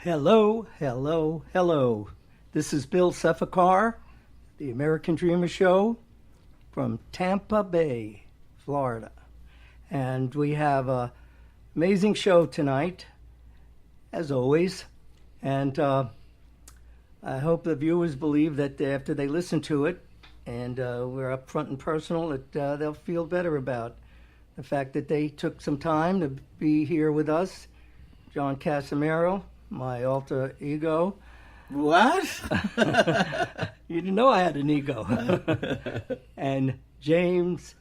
Hello, hello, hello. This is Bill Sefakar, the American Dreamer Show from Tampa Bay, Florida. And we have an amazing show tonight, as always. And I hope the viewers believe that after they listen to it, and we're up front and personal, that they'll feel better about the fact that they took some time to be here with us. John Casimiro, my alter ego. What? You didn't know I had an ego. And James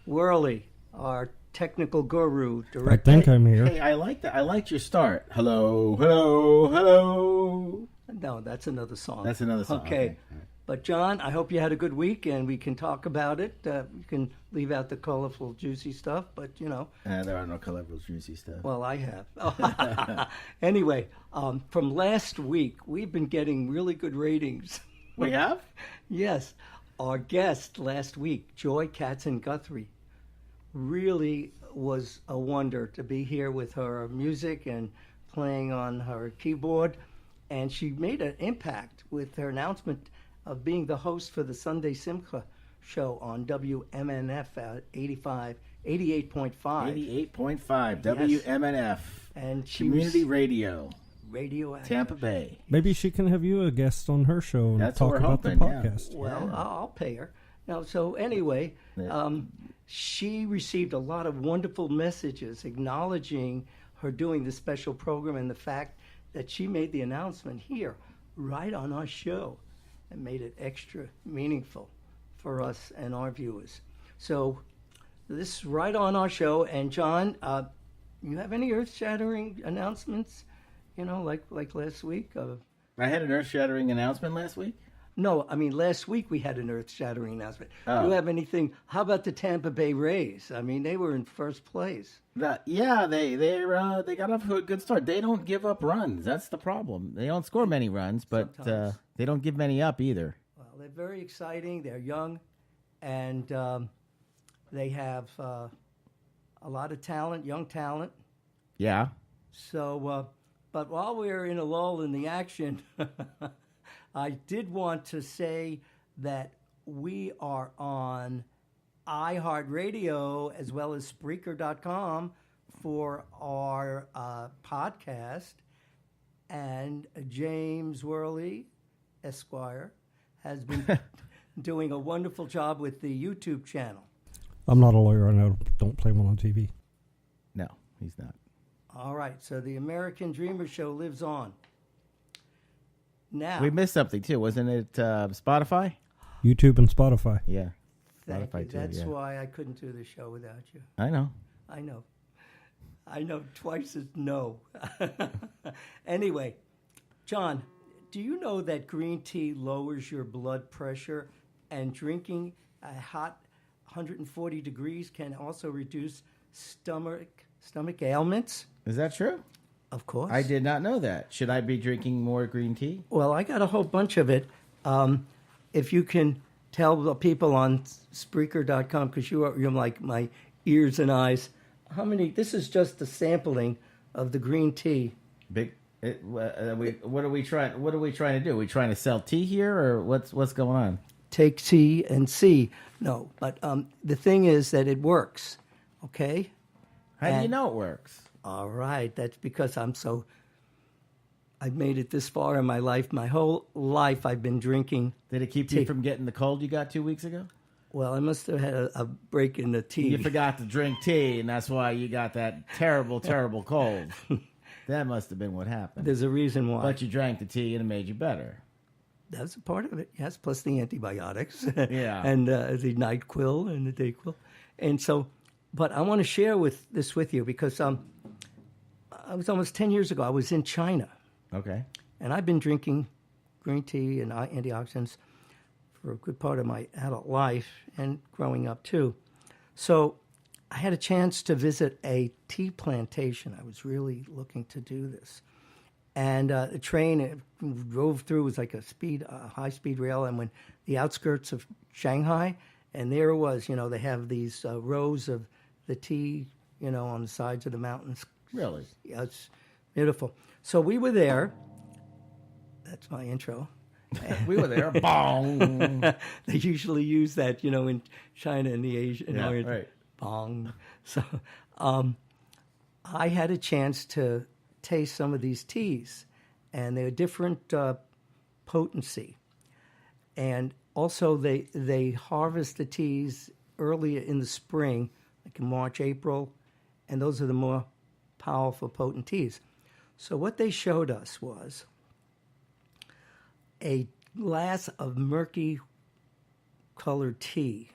Worley, our technical guru, director. I think I'm here. Hey, I like that. I liked your start. Hello, hello, hello. No, that's another song. That's another song. Okay. But John, I hope you had a good week, and we can talk about it. You can leave out the colorful, juicy stuff, but you know. There are no colorful, juicy stuff. Well, I have. Anyway, from last week, we've been getting really good ratings. We have? Yes. Our guest last week, Joy Katzen-Guthrie, really was a wonder to be here with her music and playing on her keyboard. And she made an impact with her announcement of being the host for the Sunday Simcha show on WMNF at 88.5. 88.5 WMNF. And she Community Radio. Radioactive. Tampa Bay. Maybe she can have you a guest on her show and That's talk what we're about hoping, the yeah. podcast. Well, I'll pay her. No, so anyway, she received a lot of wonderful messages acknowledging her doing this special program and the fact that she made the announcement here, right on our show, and made it extra meaningful for us and our viewers. So this is right on our show. And John, you have any earth-shattering announcements? You know, like last week? I had an earth-shattering announcement last week. No, I mean, last week we had an earth-shattering announcement. Oh. Do you have anything? How about the Tampa Bay Rays? I mean, they were in first place. They got off to a good start. They don't give up runs. That's the problem. They don't score many runs, but they don't give many up either. Well, they're very exciting. They're young, and they have a lot of talent, young talent. Yeah. So, but while we're in a lull in the action, I did want to say that we are on iHeartRadio as well as Spreaker.com for our podcast. And James Worley, Esquire, has been doing a wonderful job with the YouTube channel. I'm not a lawyer. I don't play one on TV. No, he's not. All right, so the American Dreamer Show lives on. Now, We missed something too, wasn't it? Spotify. YouTube and Spotify. Yeah. thank Spotify you. too, That's yeah. why I couldn't do the show without you. I know. I know. I know twice as no. Anyway, John, do you know that green tea lowers your blood pressure and drinking a hot 140 degrees can also reduce stomach ailments? Is that true? Of course. I did not know that. Should I be drinking more green tea? Well, I got a whole bunch of it. If you can tell the people on Spreaker.com, because you're like my ears and eyes, how many? This is just a sampling of the green tea. What are we trying? What are we trying to do? Are we trying to sell tea here, or what's going on? Take tea and see. No, but the thing is that it works. Okay. How do you know it works? All right. That's because I've made it this far in my life. My whole life I've been drinking. Did it keep tea. you from getting the cold you got 2 weeks ago? Well, I must have had a break in the tea. You forgot to drink tea, and that's why you got that terrible, terrible cold. That must have been what happened. There's a reason why. But you drank the tea, and it made you better. That's a part of it, yes, plus the antibiotics. Yeah. And the NyQuil and the DayQuil. And so, but I want to share this with you because I was almost 10 years ago, I was in China. Okay. And I've been drinking green tea and antioxidants for a good part of my adult life and growing up too. So I had a chance to visit a tea plantation. I was really looking to do this. And the train drove through, it was like a high-speed rail, and when the outskirts of Shanghai, and there it was, they have these rows of the tea, on the sides of the mountains. Really? Yeah, Beautiful. So we were there. That's my intro. We were there. Bong. They usually use that, in China and the Asia. Yeah, Orient. right. Bong. So I had a chance to taste some of these teas, and they're different potency. And also they harvest the teas earlier in the spring, like in March, April, and those are the more powerful, potent teas. So what they showed us was a glass of murky colored tea,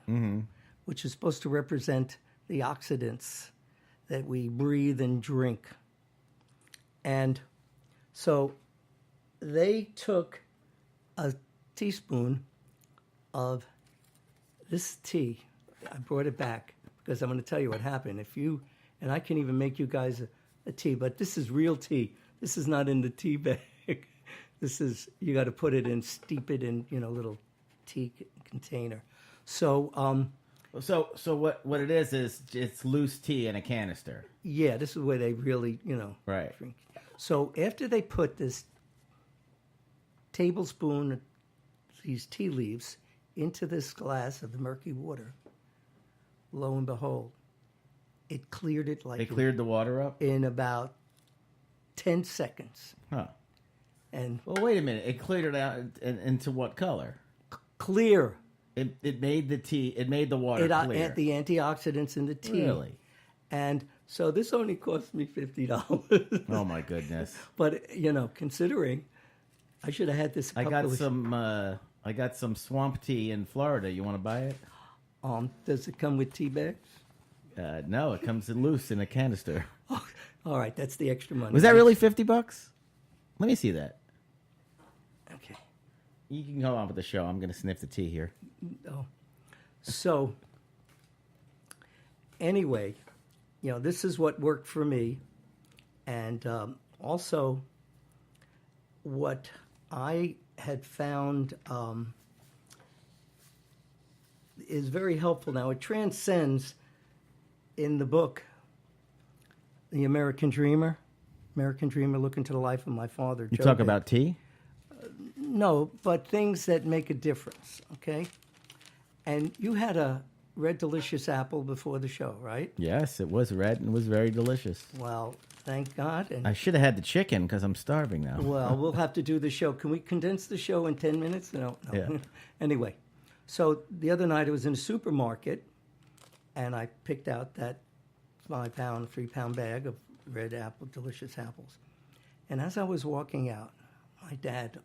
which is supposed to represent the oxidants that we breathe and drink. And so they took a teaspoon of this tea. I brought it back because I'm going to tell you what happened. And I can even make you guys a tea, but this is real tea. This is not in the tea bag. This is, you got to put it in, steep it in, little tea container. So, So what it is it's loose tea in a canister. yeah, this is where they really, Right. drink. So after they put this tablespoon of these tea leaves into this glass of the murky water, lo and behold, it cleared it They cleared the water up? in about 10 seconds. Huh. And Well, wait a minute. It cleared it out into what color? clear. It made the tea. It made the water It, clear. the antioxidants in the tea. Really? And so this only cost me $50. Oh my goodness! But, considering I should have had this a I couple got of some. I got some swamp tea in Florida. You want to buy it? does it come with tea bags? No, it comes in loose in a canister. Oh, all right, that's the extra money. Was that really $50? Let me see that. Okay. You can go on with the show. I'm going to sniff the tea here. Oh. So, anyway, this is what worked for me. And also, what I had found is very helpful now. It transcends in the book, The American Dreamer. American Dreamer, Look into the Life of My Father. You Joe talk Big. about tea? No, but things that make a difference, okay? And you had a red delicious apple before the show, right? Yes, it was red and was very delicious. Well, thank God. And I should have had the chicken because I'm starving now. well, we'll have to do the show. Can we condense the show in 10 minutes? No. Yeah. Anyway, so the other night I was in a supermarket, and I picked out that 3-pound bag of red apple, delicious apples. And as I was walking out, my dad,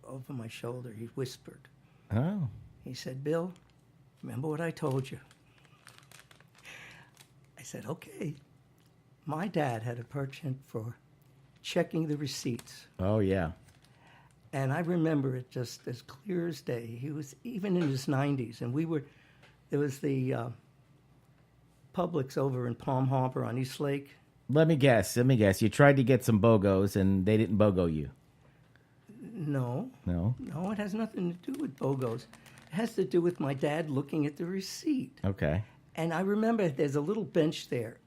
over my shoulder, he whispered. Oh. He said, "Bill, remember what I told you?" I said, "Okay." My dad had a penchant for checking the receipts. Oh, yeah. And I remember it just as clear as day. He was even in his 90s, and there was the Publix over in Palm Harbor on East Lake. Let me guess. You tried to get some BOGOs and they didn't BOGO you. No, No? it has nothing to do with BOGOs. It has to do with my dad looking at the receipt. Okay. And I remember there's a little bench there,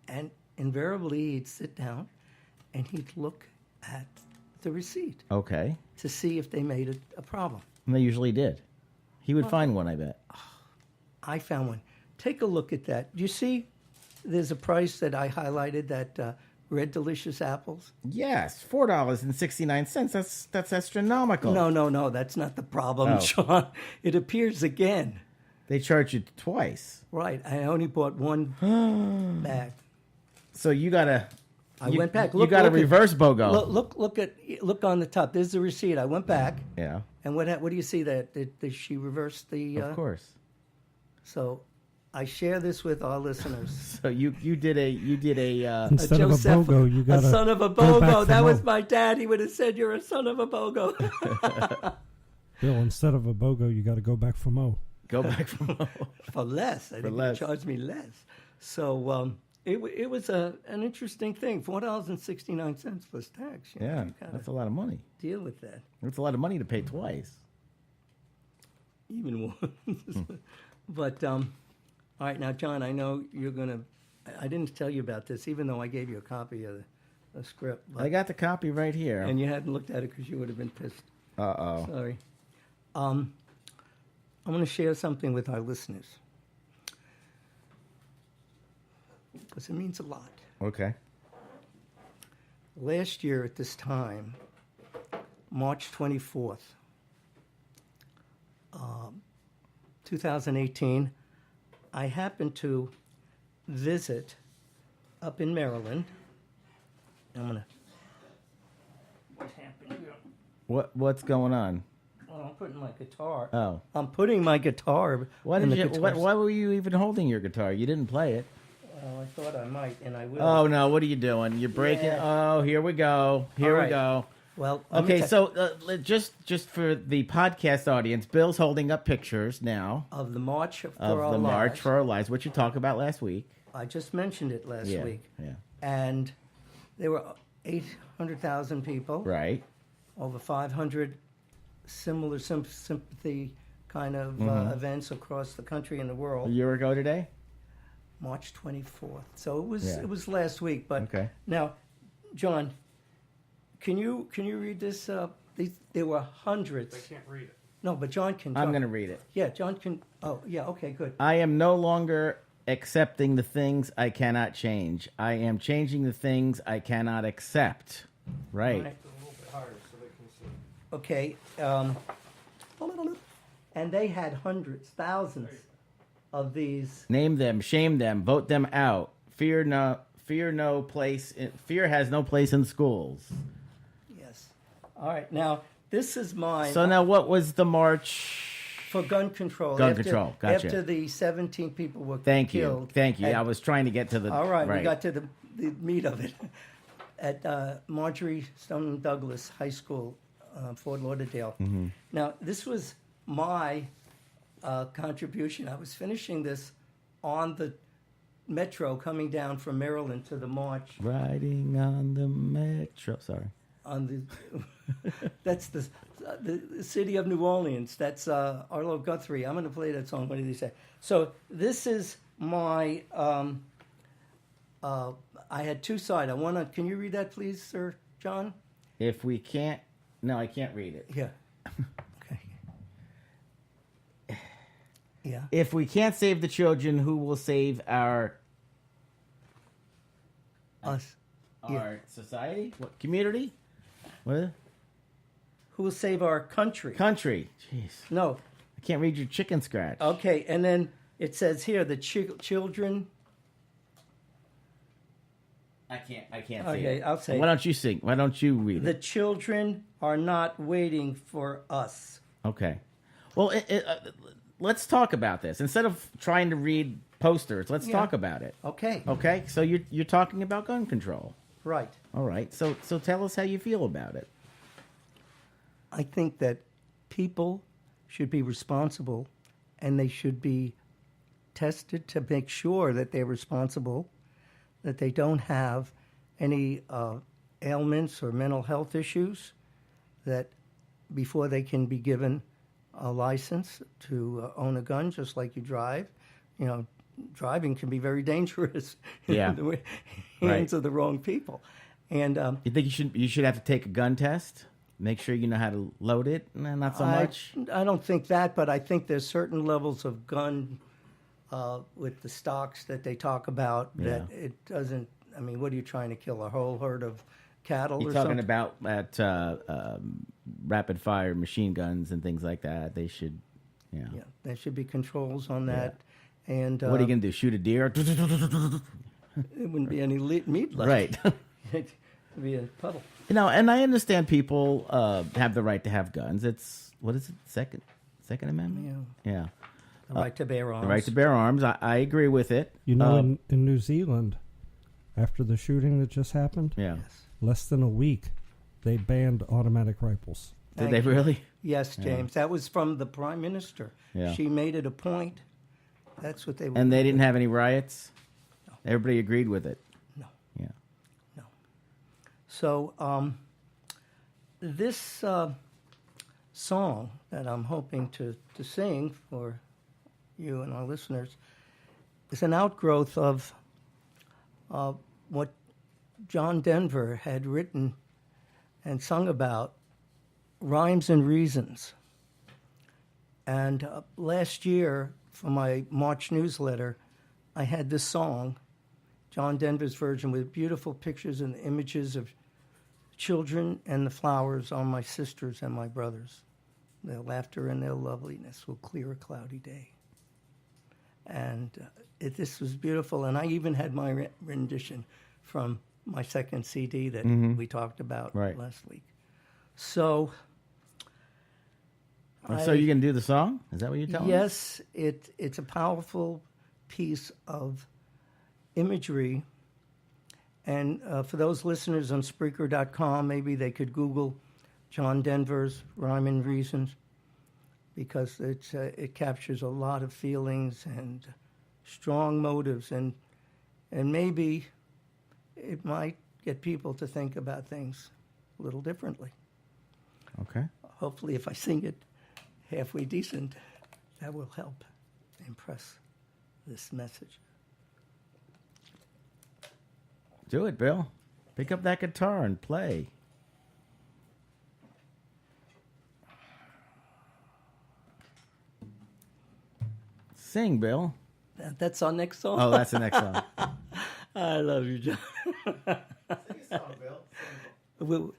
and invariably he'd sit down and he'd look at the receipt Okay. to see if they made a problem. And they usually did. He would find one, I bet. I found one. Take a look at that. You see, there's a price that I highlighted, that red delicious apples. Yes, $4.69. That's astronomical. No, that's not the problem, Oh. Sean. It appears again. They charge you twice. Right. I only bought one bag. So you gotta. I went back. You Look, gotta look at- reverse BOGO. Look on the top. There's the receipt. I went back, Yeah, and what do you see? That did she reverse the? of course. So, I share this with our listeners. So you did a Instead of a Joseph, BOGO, you got a son of a go back BOGO. for That more. was my dad. He would have said, "You're a son of a BOGO." Bill, instead of a BOGO, you got to go back for Mo. go back from. For less. I think less. they charged me less. So it was an interesting thing. $4.69 plus tax. Yeah, You gotta that's a lot of money. deal with that. That's a lot of money to pay twice. Even more. But all right, now John, I know you're gonna. I didn't tell you about this, even though I gave you a copy of the script. I got the copy right here. And you hadn't looked at it because you would have been pissed. Uh-oh. Sorry. I'm going to share something with our listeners because it means a lot. Okay. Last year at this time, March 24th, 2018, I happened to visit up in Maryland. I'm going to... What happened here? What's going on? Well, I'm putting my guitar. Oh. I'm putting my guitar. Why in did the you? guitar Why were you even holding your guitar? You didn't play it. Well, I thought I might, and I will. Oh no! What are you doing? You're breaking. Yeah. Oh, here we go. Here All we right. go. Well, Okay, so just for the podcast audience, Bill's holding up pictures now of the March for of Our the March Lives, for Our Lives, which you talked about last week. I just mentioned it last Yeah, week, yeah. and there were 800,000 people, Right. over 500 similar sympathy kind of events across the country and the A world. year ago today. March 24th. So it was Yeah. it was last week. But Okay. now, John, can you read this? There were hundreds. I can't read it. No, but John can. I'm John- going to read it. Yeah, John can. Oh, yeah. Okay, good. I am no longer accepting the things I cannot change. I am changing the things I cannot accept. Right. Right. A little bit higher so they can see. Okay. And they had hundreds, thousands of these. Name them, shame them, vote them out. Fear has no place in schools. Yes. All right. Now this is mine. So now what was the march? For gun control. Gun control, gotcha. After the 17 people were Thank you. killed. Thank you. at- I was trying to get to the All right, we got to the meat of it. At Marjorie Stoneman Douglas High School, Fort Lauderdale. Mm-hmm. Now, this was my contribution. I was finishing this on the metro coming down from Maryland to the march Riding on the metro. Sorry. on the that's the city of New Orleans. That's Arlo Guthrie. I'm going to play that song. What did he say? So this is my. I had two sides. I want to. Can you read that, please, Sir John? If we can't, no, I can't read it. Yeah. Okay. Yeah. If we can't save the children, who will save our Us. Yeah. our society? What community? What Who will save our country? country? Jeez, No. I can't read your chicken scratch. Okay. And then it says here the children. I can't. Okay, see it. I'll say Why don't you sing? Why don't you read The it? children are not waiting for us. Okay. Well, let's talk about this instead of trying to read posters. Let's Yeah. talk about it. Okay. Okay. So you're talking about gun control. Right. All right. So tell us how you feel about it. I think that people should be responsible and they should be tested to make sure that they're responsible, that they don't have any ailments or mental health issues, that before they can be given a license to own a gun, just like you drive. You know, driving can be very dangerous Yeah. in the hands Right. of the wrong people. And You think you should have to take a gun test? Make sure you know how to load it? Nah, not so much. I don't think that, but I think there's certain levels of gun with the stocks that they talk about that Yeah. it doesn't. I mean, what are you trying to kill? A whole herd of cattle You're or talking something? about at rapid fire machine guns and things like that. They should, yeah. Yeah, there should be controls on that. And What are you gonna do? Shoot a deer? it wouldn't be any meat left. Right. It'd be a puddle. You know, and I understand people have the right to have guns. It's what is it? Second Amendment. Yeah. The right to bear arms. The right to bear arms. I agree with it. You know, in New Zealand, after the shooting that just happened, Yeah. less than a week, they banned automatic rifles. Did Thank they you. really? Yes, James. That was from the Prime Minister. Yeah. She made it a point. That's what they were. And they didn't have any riots. Everybody agreed with it. No. Yeah. No. So this song that I'm hoping to sing for you and our listeners is an outgrowth of what John Denver had written and sung about rhymes and reasons. And last year, for my March newsletter, I had this song, John Denver's version, with beautiful pictures and images of children and the flowers on my sisters and my brothers. Their laughter and their loveliness will clear a cloudy day. And this was beautiful. And I even had my rendition from my second CD that we talked about last week. So... So you can do the song? Is that what you're telling me? Yes, it's a powerful piece of imagery. And for those listeners on Spreaker.com, maybe they could Google John Denver's Rhyme and Reasons, because it captures a lot of feelings and strong motives, and maybe it might get people to think about things a little differently. Okay. Hopefully, if I sing it halfway decent, that will help impress this message. Do it, Bill. Pick up that guitar and play. Sing, Bill. That's our next song. Oh, that's the next song. I love you, John. Sing a song, Bill.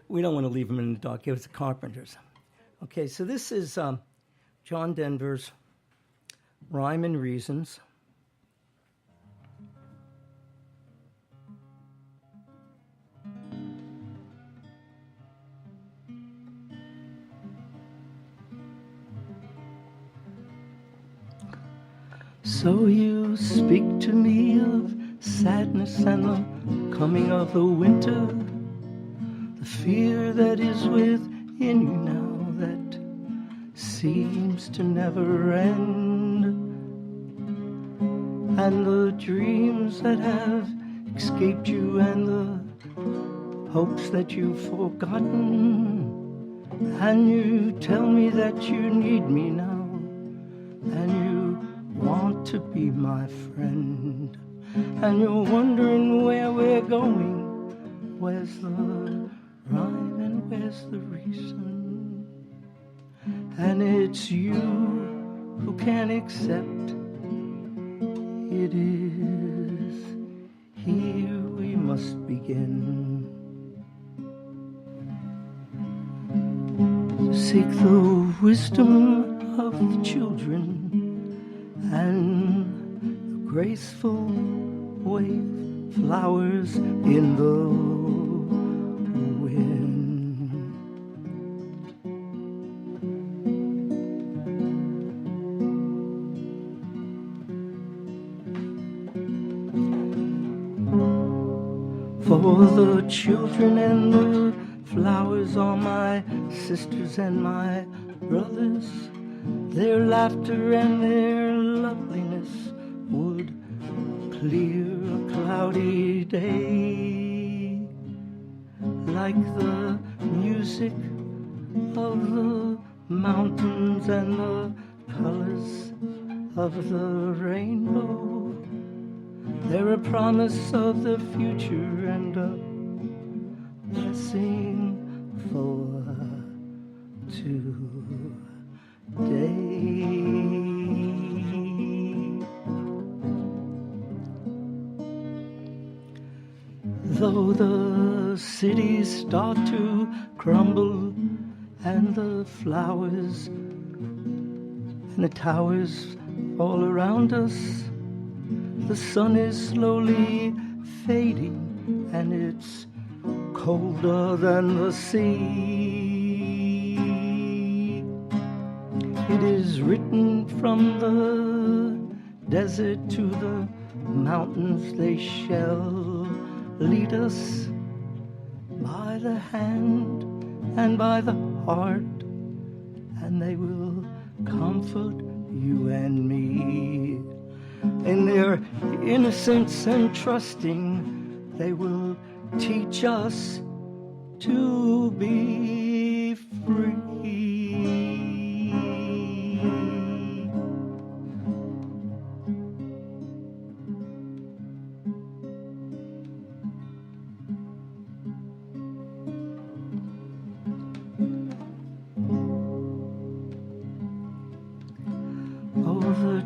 We don't want to leave them in the dark. It was the Carpenters. Okay, so this is John Denver's Rhyme and Reasons. So you speak to me of sadness and the coming of the winter, the fear that is within you now that seems to never end, and the dreams that have escaped you and the hopes that you've forgotten, and you tell me that you need me now, and you want to be my friend, and you're wondering where we're going. Where's the rhyme and where's the reason? And it's you who can accept it is here we must begin. Seek the wisdom of the children and the graceful wave flowers in the wind. For the children and the flowers are my sisters and my brothers. Their laughter and their loveliness would clear a cloudy day, like the music of the mountains and the colors of the rainbow. They're a promise of the future and a blessing for today. Though the cities start to crumble and the flowers and the towers all around us, the sun is slowly fading and it's colder than the sea. It is written from the desert to the mountains, they shall lead us by the hand and by the heart, and they will comfort you and me. In their innocence and trusting, they will teach us to be free.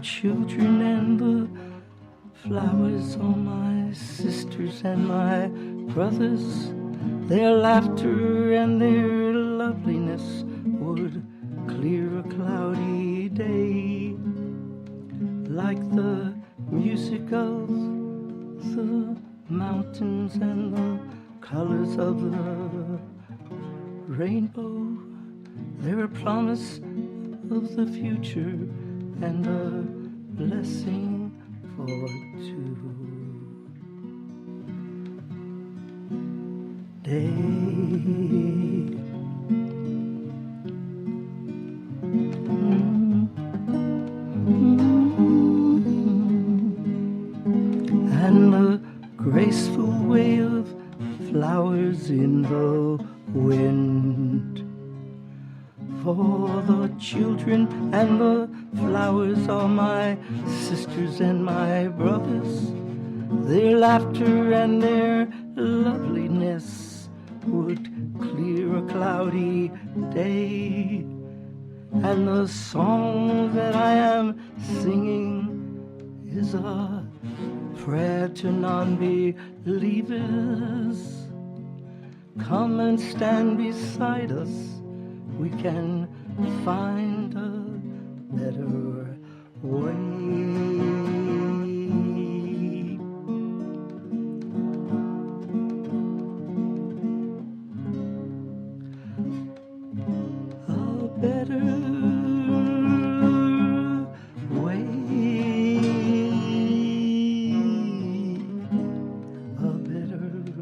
children and the flowers are my sisters and my brothers. Their laughter and their loveliness would clear a cloudy day, like the music of the mountains and the colors of the rainbow. They're a promise of the future and a blessing for today. And the graceful way of flowers in the wind. For the children and the flowers are my sisters and my brothers. Their laughter and their loveliness would clear a cloudy day. And the song that I am singing is a prayer to non-believers. Come and stand beside us. We can find a better way. A better way. A better way.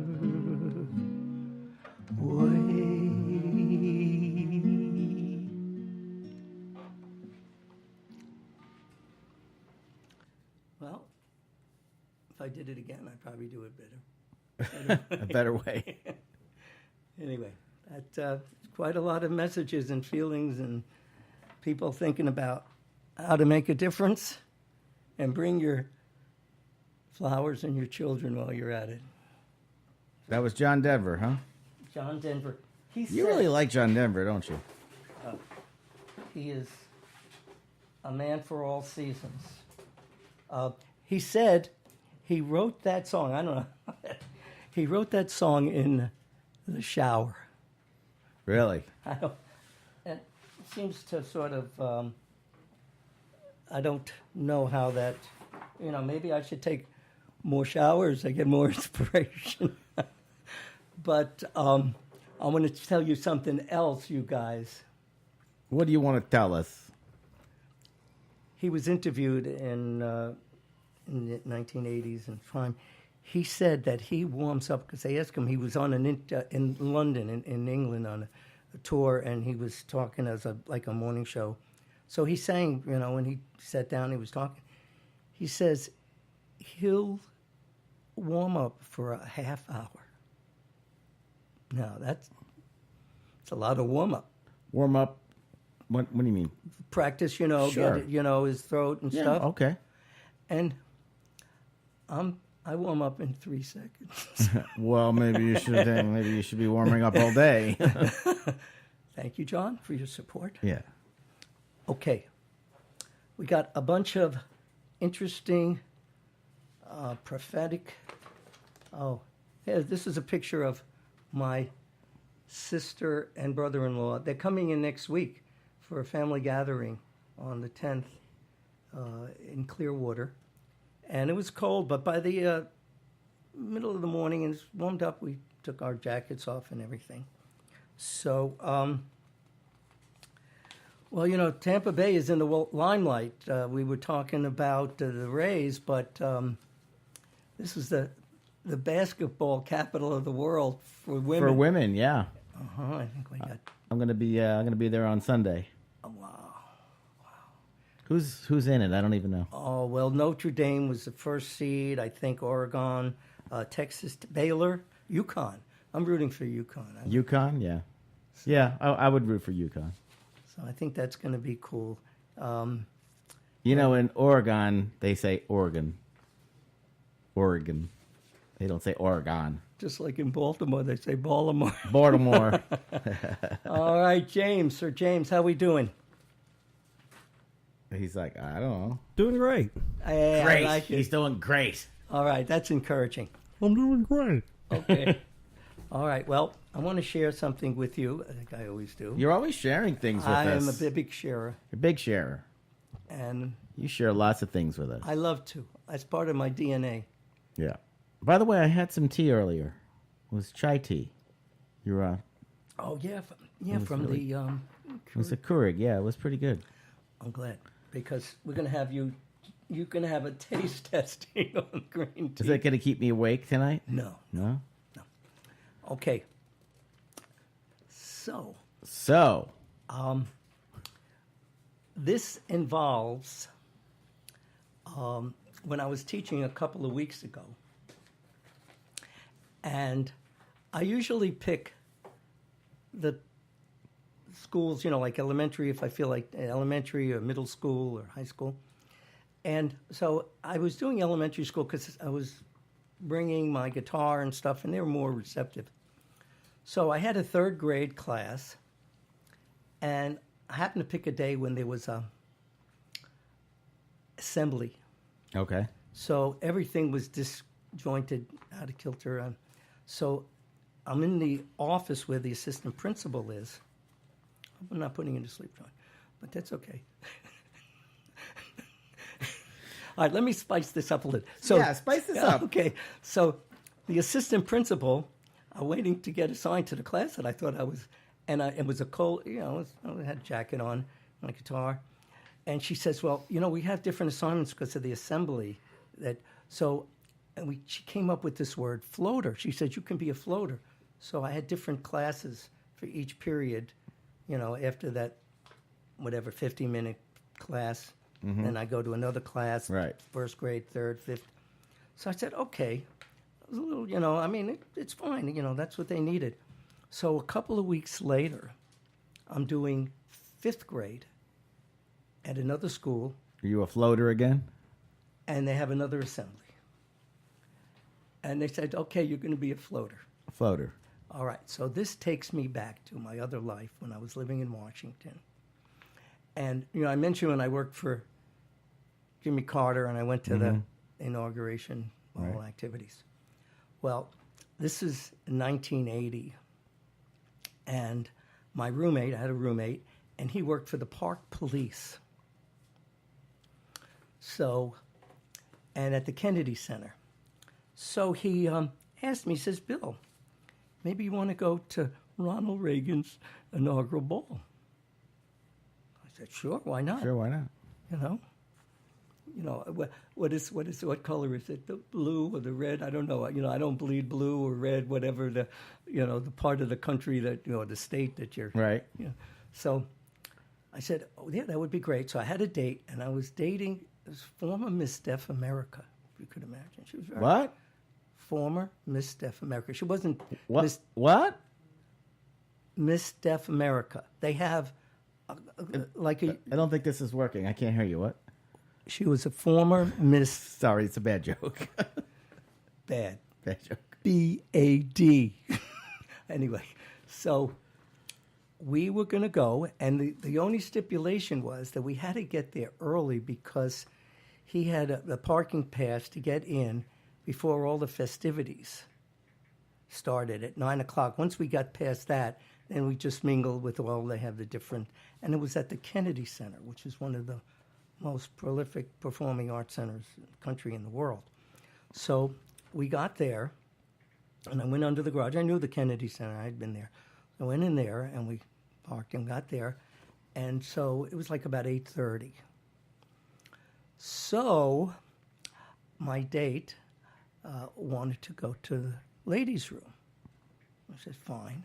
Well, if I did it again, I'd probably do it better. A better way. Anyway, that's quite a lot of messages and feelings and people thinking about how to make a difference and bring your flowers and your children while you're at it. That was John Denver, huh? John Denver. He You said really like John Denver, don't you? he is a man for all seasons. He said he wrote that song. I don't know. He wrote that song in the shower. Really? I don't. It seems to sort of. I don't know how that. Maybe I should take more showers. I get more inspiration. But I want to tell you something else, you guys. What do you want to tell us? He was interviewed in the 1980s and fine. He said that he warms up because they asked him. He was on in London, in England, on a tour, and he was talking as a morning show. So he sang, when he sat down, he was talking. He says he'll warm up for a half hour. Now it's a lot of warm up. Warm up? What do you mean? Practice, Sure. get it, his throat and stuff. Okay. And I warm up in 3 seconds. Well, maybe you should be warming up all day. Thank you, John, for your support. Yeah. Okay. We got a bunch of interesting prophetic. Oh, yeah, this is a picture of my sister and brother-in-law. They're coming in next week for a family gathering on the 10th in Clearwater. And it was cold, but by the middle of the morning, and it's warmed up, we took our jackets off and everything. So, Tampa Bay is in the limelight. We were talking about the Rays, but this is the basketball capital of the world for women. For women, yeah. I think we got. I'm gonna be there on Sunday. Oh, wow. Who's in it? I don't even know. Oh, well, Notre Dame was the first seed. I think Oregon, Texas, Baylor, UConn. I'm rooting for UConn. UConn, yeah. Yeah, I would root for UConn. So I think that's going to be cool. In Oregon, they say Oregon. Oregon. They don't say Oregon. Just like in Baltimore, they say Baltimore. Baltimore. All right, James. Sir James, how we doing? He's like, I don't know. Doing great. Hey, Great. I like it. He's doing great. All right, that's encouraging. I'm doing great. Okay. All right. Well, I want to share something with you. I think I always do. You're always sharing things with I us. am a big sharer, You're a big sharer. and You share lots of things with us. I love to. That's part of my DNA. Yeah. By the way, I had some tea earlier. It was chai tea. You're Oh yeah, was from really- the. it was a Keurig. Yeah, it was pretty good. I'm glad because we're gonna have you. You're gonna have a taste testing on green tea. Is that going to keep me awake tonight? No. No. Okay. So So, this involves when I was teaching a couple of weeks ago, and I usually pick the schools, like elementary, if I feel like elementary or middle school or high school. And so I was doing elementary school because I was bringing my guitar and stuff, and they were more receptive. So I had a third grade class, and I happened to pick a day when there was a assembly. okay. So everything was disjointed, out of kilter. So I'm in the office where the assistant principal is. I'm not putting you to sleep, John, but that's okay. All right, let me spice this up a little. So, Yeah, spice this up. Okay, so the assistant principal, waiting to get assigned to the class that I thought I was, and it was a cold, I had a jacket on, my guitar, and she says, well, we have different assignments because of the assembly. She came up with this word, floater. She said, you can be a floater. So I had different classes for each period, after that, whatever, 50-minute class. Then I go to another class, Right. first grade, third, fifth. So I said, okay. It was a little, it's fine. That's what they needed. So a couple of weeks later, I'm doing fifth grade at another school, Are you a floater again? and they have another assembly. And they said, okay, you're going to be a floater. A floater. All right, so this takes me back to my other life when I was living in Washington. And, I mentioned when I worked for Jimmy Carter and I went to the inauguration all activities. Well, this is 1980. And my roommate, I had a roommate, and he worked for the Park Police. So, and at the Kennedy Center. So he asked me, he says, Bill, maybe you want to go to Ronald Reagan's inaugural ball. I said, sure, why not? Sure, why not? What color is it? The blue or the red? I don't know. I don't bleed blue or red, whatever the part of the country that, the state that you're. Right. So I said, oh, yeah, that would be great. So I had a date, and I was dating this former Miss Deaf America, if you could imagine. She was very What? former Miss Deaf America. She wasn't What? Miss, What? Miss Deaf America. They have I don't think this is working. I can't hear you. What? she was a former Miss Sorry, it's a bad joke. Bad. Bad joke. BAD. Anyway, so we were going to go, and the only stipulation was that we had to get there early because he had a parking pass to get in before all the festivities started at 9 o'clock. Once we got past that, then we just mingled with they have the different, and it was at the Kennedy Center, which is one of the most prolific performing arts centers in the country and the world. So we got there, and I went under the garage. I knew the Kennedy Center. I had been there. I went in there, and we parked and got there. And so it was like about 8:30. So my date wanted to go to the ladies' room. I said, fine.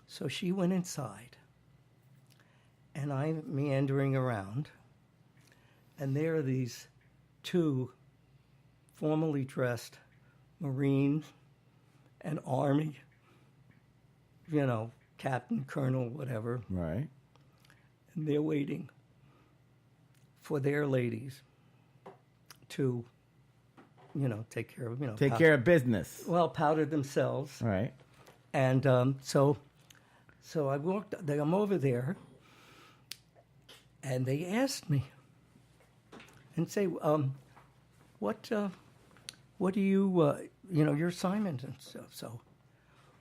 So she went inside, and I'm meandering around, and there are these two formally dressed Marines and Army, captain, colonel, whatever, Right. and they're waiting for their ladies to, take care of, Take care of business. well, powder themselves. Right. And so I walked, I'm over there, and they asked me, and say, what do you, your assignment and stuff. So,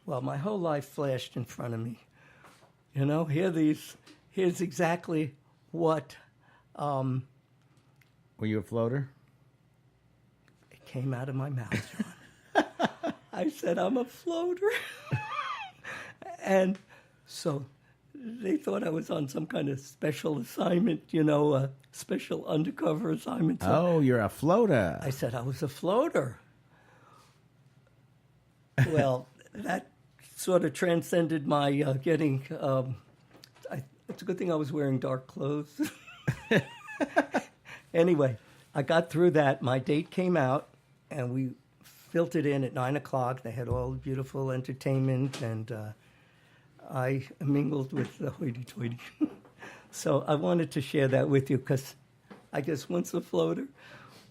well, my whole life flashed in front of me. Here's exactly what Were you a floater? it came out of my mouth, John. I said, I'm a floater. And so they thought I was on some kind of special assignment, a special undercover assignment. So Oh, you're a floater. I said I was a floater. Well, that sort of transcended my getting. It's a good thing I was wearing dark clothes. Anyway, I got through that. My date came out, and we filtered in at 9:00. They had all the beautiful entertainment, and I mingled with the hoity-toity. So I wanted to share that with you because I guess once a floater,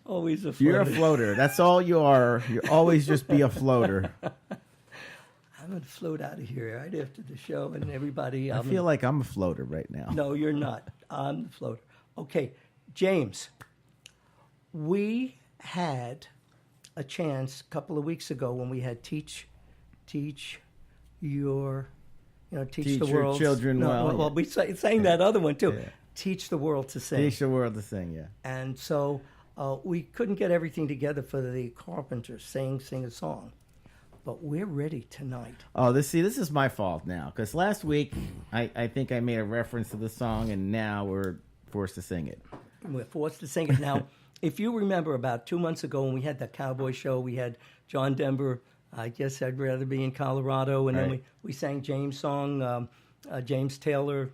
always a floater. You're a floater. That's all you are. You always just be a floater. I'm going to float out of here right after the show, and everybody. I feel like I'm a floater right now. No, you're not. I'm the floater. Okay, James, we had a chance a couple of weeks ago when we had teach your, teach Teach the your world. children well. Well, we sang that other one too. Yeah. Teach the world to sing. Teach the world to sing, yeah. And so we couldn't get everything together for the Carpenters, sing a song. But we're ready tonight. Oh, this is my fault now. Because last week, I think I made a reference to the song, and now we're forced to sing it. We're forced to sing it now. If you remember about 2 months ago when we had that cowboy show, we had John Denver, I guess I'd rather be in Colorado, and then Right. we sang James' song, James Taylor,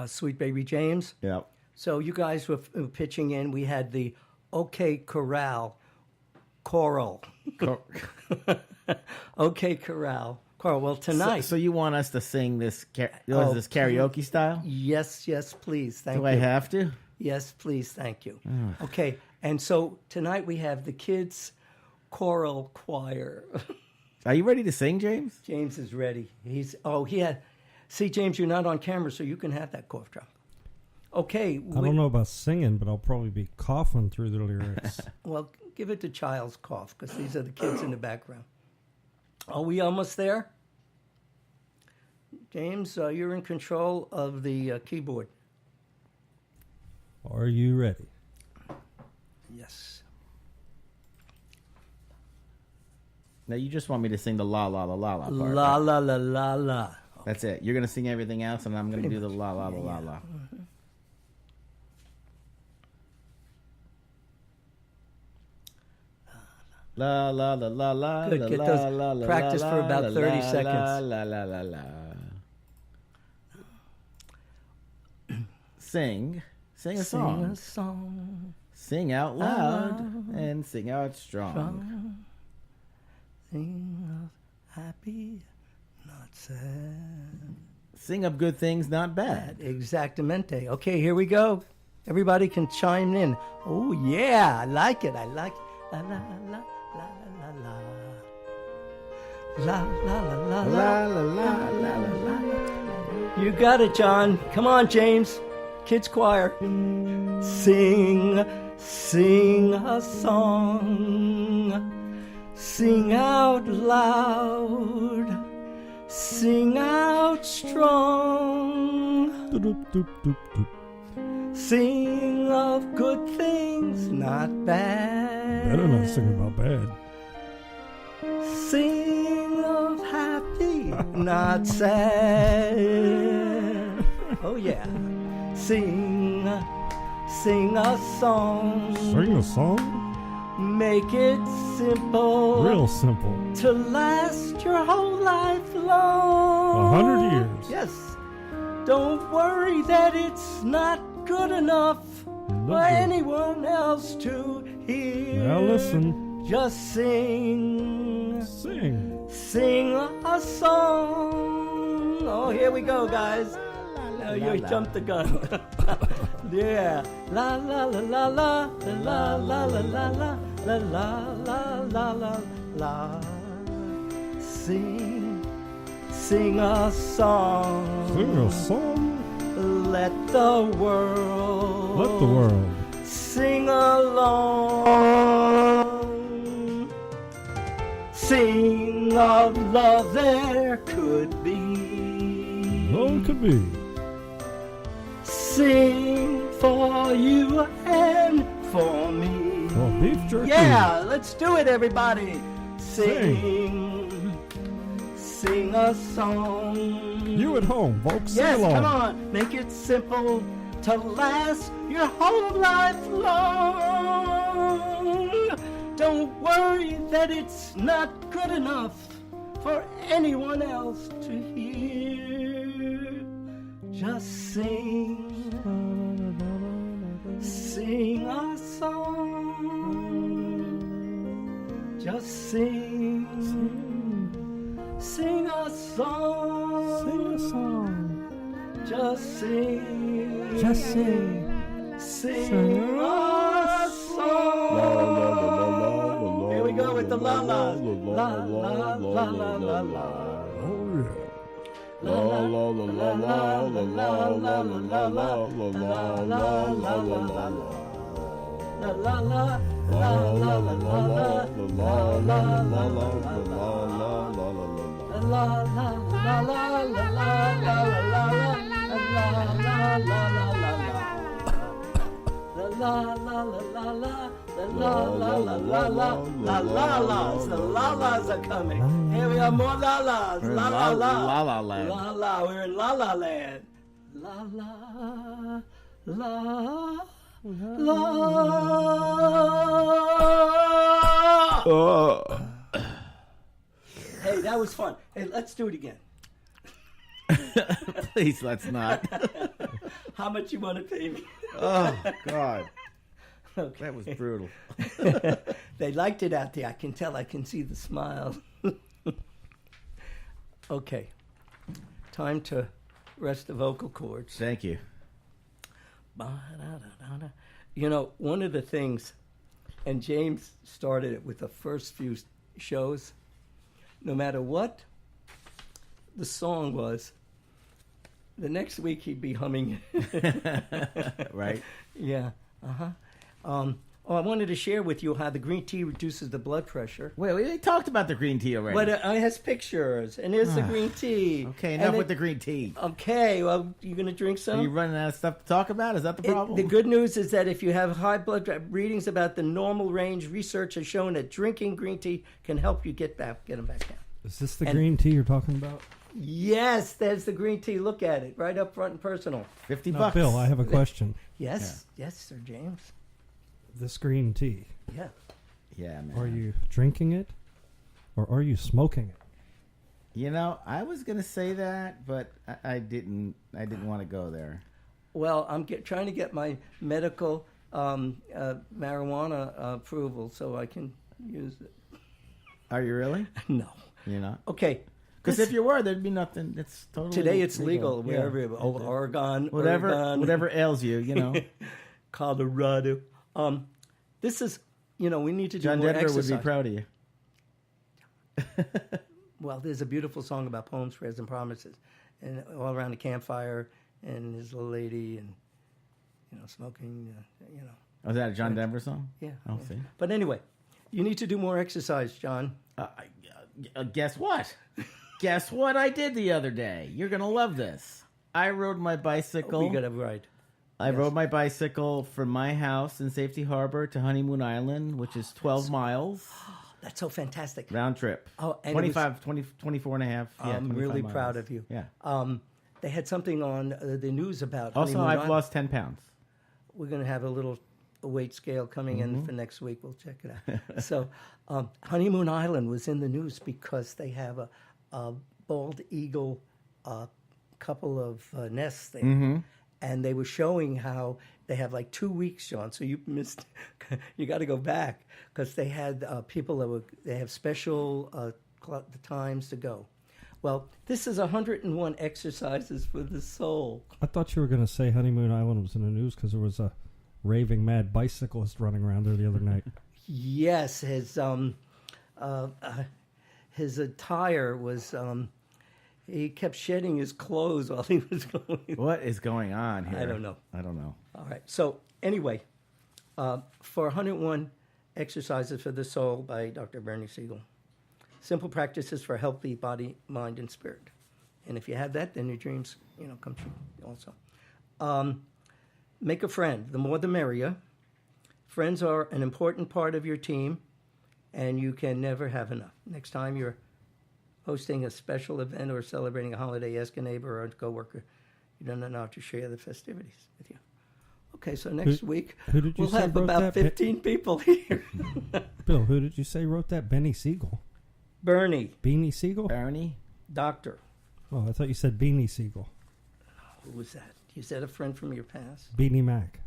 Sweet Baby James. Yeah. So you guys were pitching in. We had the OK Corral choral. OK Corral choral. Well, tonight. So you want us to sing this? This karaoke style? Yes, please. Thank Do you. I have to? Yes, please. Thank you. Okay. And so tonight we have the kids' choral choir. Are you ready to sing, James? James is ready. See, James, you're not on camera, so you can have that cough drop. Okay. I don't know about singing, but I'll probably be coughing through the lyrics. Well, give it to Child's Cough, because these are the kids in the background. Are we almost there? James, you're in control of the keyboard. Are you ready? Yes. Now you just want me to sing the la la la la la part. La right? la la la la. That's it. You're gonna sing everything else, and I'm gonna do the la la la la la. La la la la la. Good. la, Get la, those la, la, practice la, for about la, 30 la, seconds. La la la la. Sing a Sing song. a song. Sing out loud and sing out strong. Sing of happy, not sad. Sing of good things, not bad. Exactamente. Okay, here we go. Everybody can chime in. Oh yeah, I like it. La la la la la la la. La la la la la. La la la la la la. You got it, John. Come on, James. Kids choir. Sing a song. Sing out loud. Sing out strong. Doop, doop, doop, doop. Sing of good things, not bad. Better not sing about bad. Sing of happy, not sad. Oh yeah. Sing a song. Sing a song? Make it simple. Real simple. To last your whole life long. 100 years. Yes. Don't worry that it's not good enough for Lovely. anyone else to hear. Now listen. Just sing. Sing. A song. Oh, here we go, guys. Now you jumped the gun. Yeah. La la la la la la la la la la la la la la la. Sing a song. Sing a song. Let the world. Let the world. See sing along. Sing of love there could be. Oh, it could be. Sing for you and for me. Oh, beef jerky. Yeah, let's do it, everybody. Sing a song. You at home, folks, sing Yes, along. come on. Make it simple to last your whole life long. Don't worry that it's not good enough for anyone else to hear. Just sing a song. Just sing a song. Sing a song. Just sing. Just sing. Sing a song. Here we go with the la la. La la la la la la. Oh, yeah. La la la la la la la la la la la la. La la la la la la la la la the la-las are coming. Here we are, more la-las. La la la. La La Land. La la, we're in La La Land. La la la la. Hey, that was fun. Hey, let's do it again. Please, let's not. How much you want to pay me? Oh, God. Okay. That was brutal. They liked it out there. I can tell. I can see the smile. Okay. Time to rest the vocal cords. Thank you. You know, one of the things, and James started it with the first few shows, no matter what the song was, the next week he'd be humming it. Right? Yeah. Uh-huh. I wanted to share with you how the green tea reduces the blood pressure. Wait, we talked about the green tea already. But it has pictures, and here's the green tea. Okay, And enough it- with the green tea. Okay, well, you going to drink some? Are you running out of stuff to talk about? Is that the problem? The good news is that if you have high blood readings about the normal range, research has shown that drinking green tea can help you get them back down. Is this the And- green tea you're talking about? Yes, there's the green tea. Look at it, right up front and personal. $50. Now, Bill, I have a question. Yes, yes, Sir James. This green tea, Yeah. Yeah, man. are you drinking it or are you smoking it? You know, I was gonna say that, but I didn't. I didn't want to go there. Well, I'm trying to get my medical marijuana approval so I can use it. Are you really? No. You're not. Okay. Because if you were, there'd be nothing. It's totally Today it's legal Yeah. wherever. Oregon, Whatever, Oregon, whatever ails you, you know. Colorado. This is, we need to do John more Denver exercise. would be proud of you. Well, there's a beautiful song about poems, prayers, and promises, and all around the campfire, and his little lady, and smoking. Was that a John Denver song? Yeah. Oh, yeah. see. But anyway, you need to do more exercise, John. Guess what? Guess what I did the other day? You're gonna love this. I rode my bicycle. We got to ride. I rode my bicycle from my house in Safety Harbor to Honeymoon Island, which is 12 miles That's so fantastic. round trip. Oh, and 25, 24 and a half. Yeah, I'm 25 really miles. proud of you. Yeah. They had something on the news about Also, Honeymoon I've Island. lost 10 pounds. We're going to have a little weight scale coming in for next week. We'll check it out. So, Honeymoon Island was in the news because they have a bald eagle couple of nests there. And they were showing how they have like 2 weeks, John. So you missed. You got to go back because they had people that they have special times to go. Well, this is 101 exercises for the soul. I thought you were going to say Honeymoon Island was in the news because there was a raving mad bicyclist running around there the other night. Yes, his attire was. He kept shedding his clothes while he was going. What is going on here? I don't know. I don't know. All right. So anyway, for 101 Exercises for the Soul by Dr. Bernie Siegel. Simple practices for healthy body, mind, and spirit. And if you have that, then your dreams, come true also. Make a friend. The more the merrier. Friends are an important part of your team, and you can never have enough. Next time you're hosting a special event or celebrating a holiday, ask a neighbor or a coworker you don't know how to share the festivities with you. Okay, so next week who did you we'll say have wrote about that? 15 people here. Bill, who did you say wrote that? Benny Siegel. Bernie, Beanie Siegel? Bernie? doctor. Oh, I thought you said Beanie Siegel. Who was that? You said a friend from your past? Beanie Mac.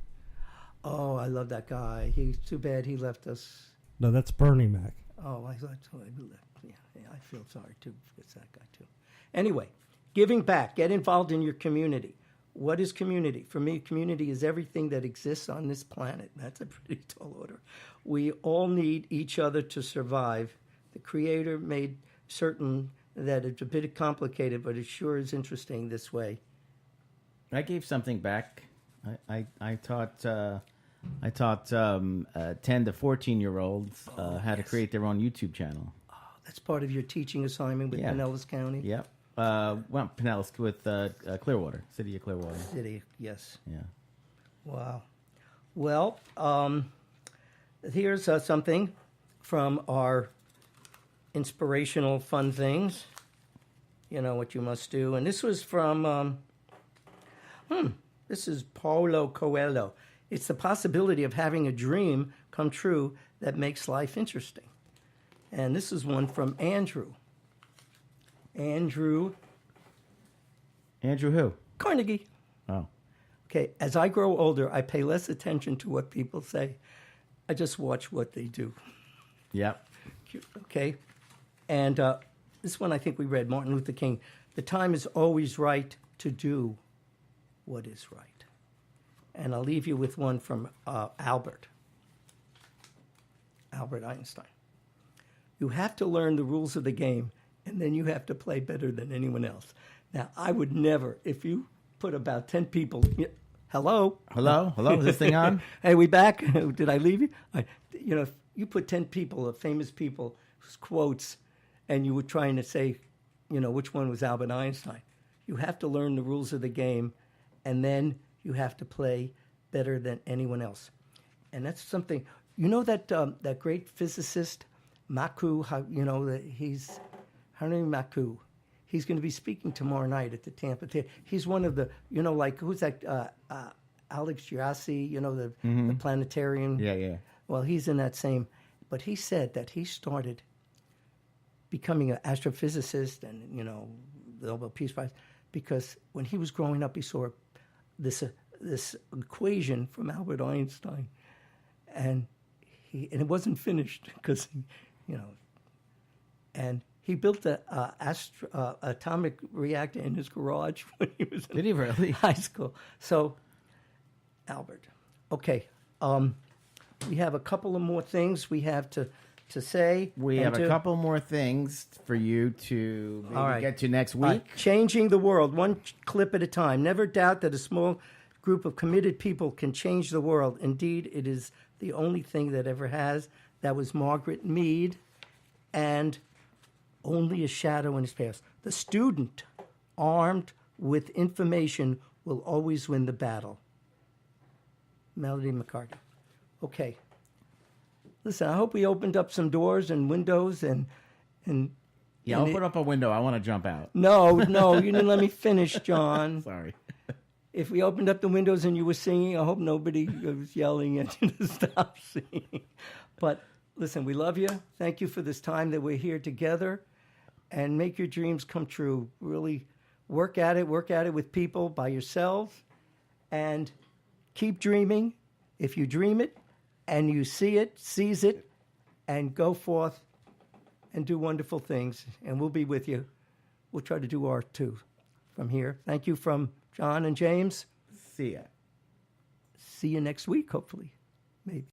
Oh, I love that guy. He's too bad he left us. No, that's Bernie Mac. Oh, I thought he left. Yeah, I feel sorry too. It's that guy too. Anyway, giving back. Get involved in your community. What is community? For me, community is everything that exists on this planet. That's a pretty tall order. We all need each other to survive. The Creator made certain that it's a bit complicated, but it sure is interesting this way. I gave something back. I taught 10 to 14-year-olds how to create their own YouTube channel. That's part of your teaching assignment with Yeah. Pinellas County? Yep. Well, Pinellas with Clearwater, City of Clearwater. City, yes. Yeah. Wow. Well, here's something from our inspirational fun things. You know what you must do. And this was from, this is Paulo Coelho. It's the possibility of having a dream come true that makes life interesting. And this is one from Andrew. Andrew Andrew who? Carnegie. Oh. Okay, as I grow older, I pay less attention to what people say. I just watch what they do. Yep. Okay? And this one I think we read, Martin Luther King. The time is always right to do what is right. And I'll leave you with one from Albert Einstein. You have to learn the rules of the game, and then you have to play better than anyone else. Now, I would never, if you put about 10 people, hello? Hello? Is this thing on? Hey, we back? Did I leave you? If you put 10 people, famous people, quotes, and you were trying to say, which one was Albert Einstein. You have to learn the rules of the game, and then you have to play better than anyone else. And that's something, that great physicist, Maku, Henry Maku. He's going to be speaking tomorrow night at the Tampa Theater. He's one of the, who's that, Alex Giassi, the planetarium. Yeah. Well, he's in that same, but he said that he started becoming an astrophysicist and, the Nobel Peace Prize, because when he was growing up, he saw this equation from Albert Einstein, and it wasn't finished because, and he built an atomic reactor in his garage when he was Did he really? high school. So, Albert. Okay. We have a couple of more things we have to say. We have a couple more things for you to maybe All right. get to next All week. right. Changing the world, one clip at a time. Never doubt that a small group of committed people can change the world. Indeed, it is the only thing that ever has. That was Margaret Mead, and only a shadow in his past. The student, armed with information, will always win the battle. Melody McCarthy. Okay. Listen, I hope we opened up some doors and windows and Yeah, open up a window. I want to jump out. No, you didn't let me finish, John. Sorry. If we opened up the windows and you were singing, I hope nobody was yelling at you to stop singing. But listen, we love you. Thank you for this time that we're here together, and make your dreams come true. Really work at it with people, by yourselves, and keep dreaming. If you dream it and you see it, seize it, and go forth and do wonderful things, and we'll be with you. We'll try to do our too from here. Thank you from John and James. See ya. See you next week, hopefully. Maybe.